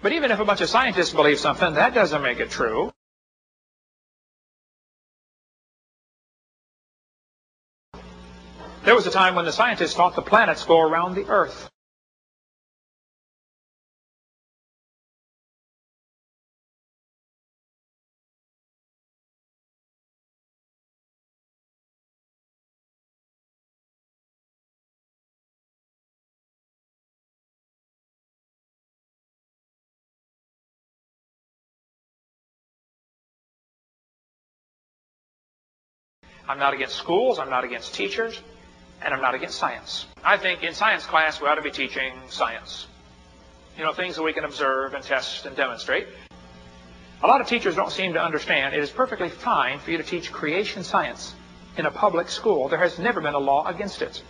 But even if a bunch of scientists believe something, that doesn't make it true. There was a time when the scientists thought the planets go around the Earth. I'm not against schools, I'm not against teachers, and I'm not against science. I think in science class we ought to be teaching science. You know, things that we can observe and test and demonstrate. A lot of teachers don't seem to understand it is perfectly fine for you to teach creation science in a public school. There has never been a law against it.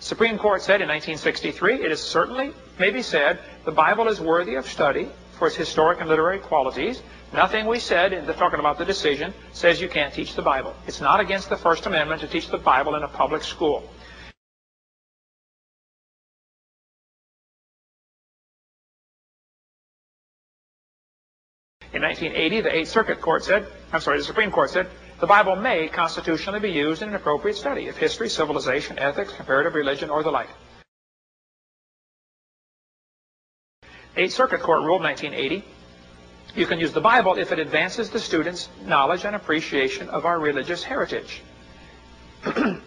Supreme Court said in 1963, it is certainly, maybe said, the Bible is worthy of study for its historic and literary qualities. Nothing we said, in talking about the decision, says you can't teach the Bible. It's not against the First Amendment to teach the Bible in a public school. In 1980, the Supreme Court said, the Bible may constitutionally be used in an appropriate study of history, civilization, ethics, comparative religion, or the like. Eighth Circuit Court ruled 1980, you can use the Bible if it advances the student's knowledge and appreciation of our religious heritage. They've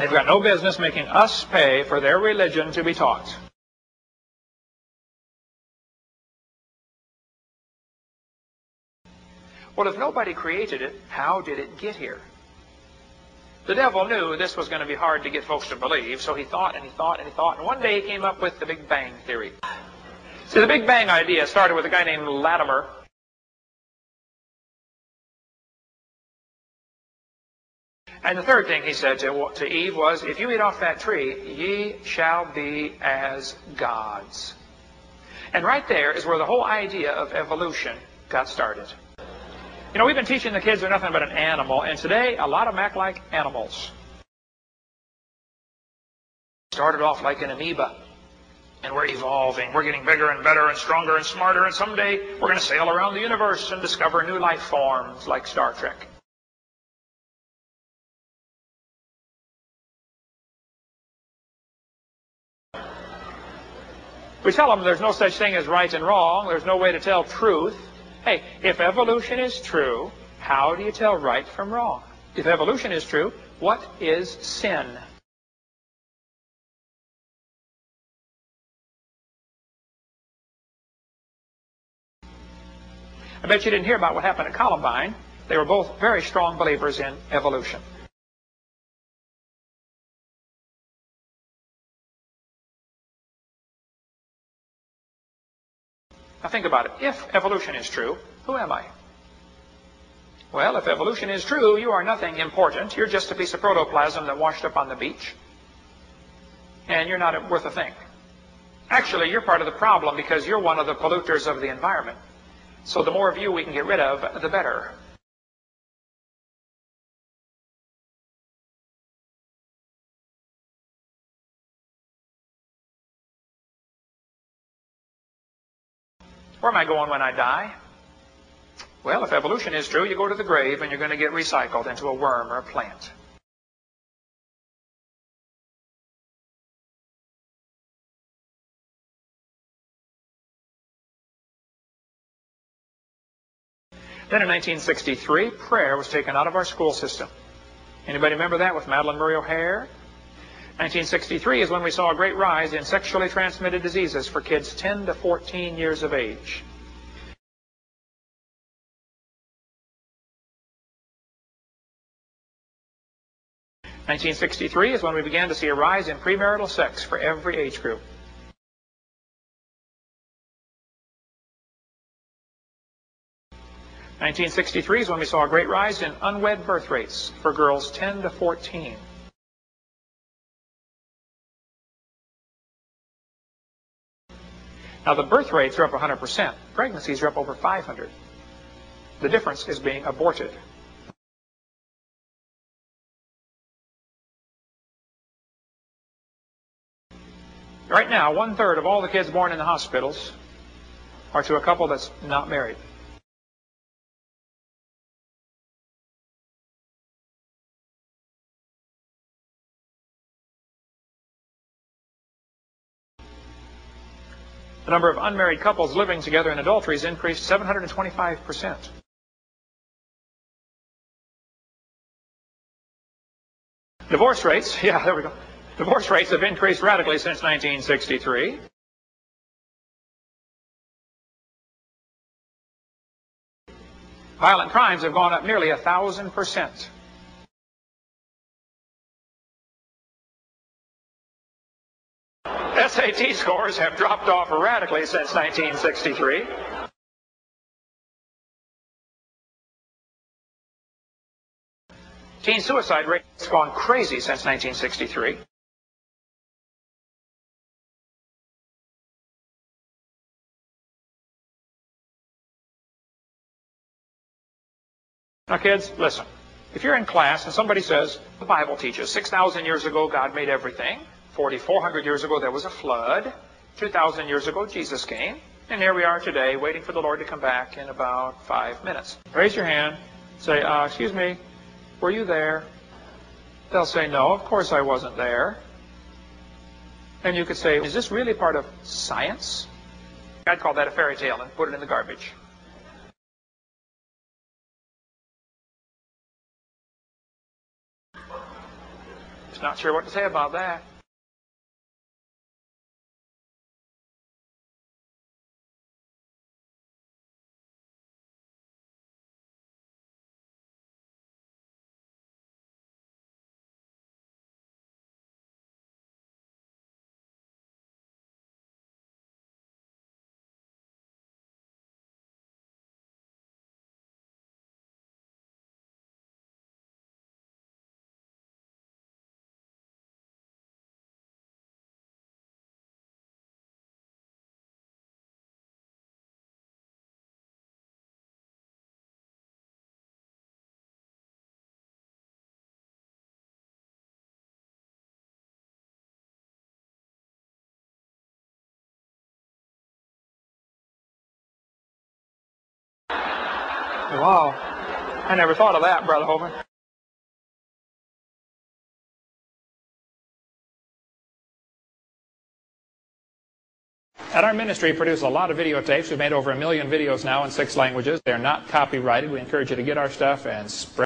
got no business making us pay for their religion to be taught. Well, if nobody created it, how did it get here? The devil knew this was going to be hard to get folks to believe, so he thought and he thought and he thought, and one day he came up with the Big Bang Theory. See, the Big Bang idea started with a guy named Latimer. And the third thing he said to Eve was, if you eat off that tree, ye shall be as gods. And right there is where the whole idea of evolution got started. You know, we've been teaching the kids they're nothing but an animal, and today a lot of them act like animals. Started off like an amoeba, and we're evolving. We're getting bigger and better and stronger and smarter, and someday we're going to sail around the universe and discover new life forms like Star Trek. We tell them there's no such thing as right and wrong. There's no way to tell truth. Hey, if evolution is true, how do you tell right from wrong? If evolution is true, what is sin? I bet you didn't hear about what happened at Columbine. They were both very strong believers in evolution. Now think about it. If evolution is true, who am I? Well, if evolution is true, you are nothing important. You're just a piece of protoplasm that washed up on the beach. And you're not worth a thing. Actually, you're part of the problem because you're one of the polluters of the environment. So the more of you we can get rid of, the better. Where am I going when I die? Well, if evolution is true, you go to the grave and you're going to get recycled into a worm or a plant. Then in 1963, prayer was taken out of our school system. Anybody remember that with Madeleine Murray O'Hair? 1963 is when we saw a great rise in sexually transmitted diseases for kids 10 to 14 years of age. (1963) is when we began to see a rise in premarital sex for every age group. (1963) is when we saw a great rise in unwed birth rates for girls 10 to 14. Now, the birth rates are up 100%. Pregnancies are up over 500. The difference is being aborted. Right now, 1/3 of all the kids born in the hospitals are to a couple that's not married. The number of unmarried couples living together in adultery has increased 725%. Divorce rates, yeah, there we go. Divorce rates have increased radically since 1963. Violent crimes have gone up nearly 1,000%. SAT scores have dropped off radically since 1963. Teen suicide rate has gone crazy since 1963. Now, kids, listen. If you're in class and somebody says, the Bible teaches 6,000 years ago God made everything, 4,400 years ago there was a flood, 2,000 years ago Jesus came, and here we are today waiting for the Lord to come back in about 5 minutes. Raise your hand. Say, excuse me, were you there? They'll say, no, of course I wasn't there. And you could say, is this really part of science? I'd call that a fairy tale and put it in the garbage. Just not sure what to say about that. Wow. I never thought of that, Brother Hovind. At our ministry, we produce a lot of videotapes. We've made over 1 million videos now in 6 languages. They're not copyrighted. We encourage you to get our stuff and spread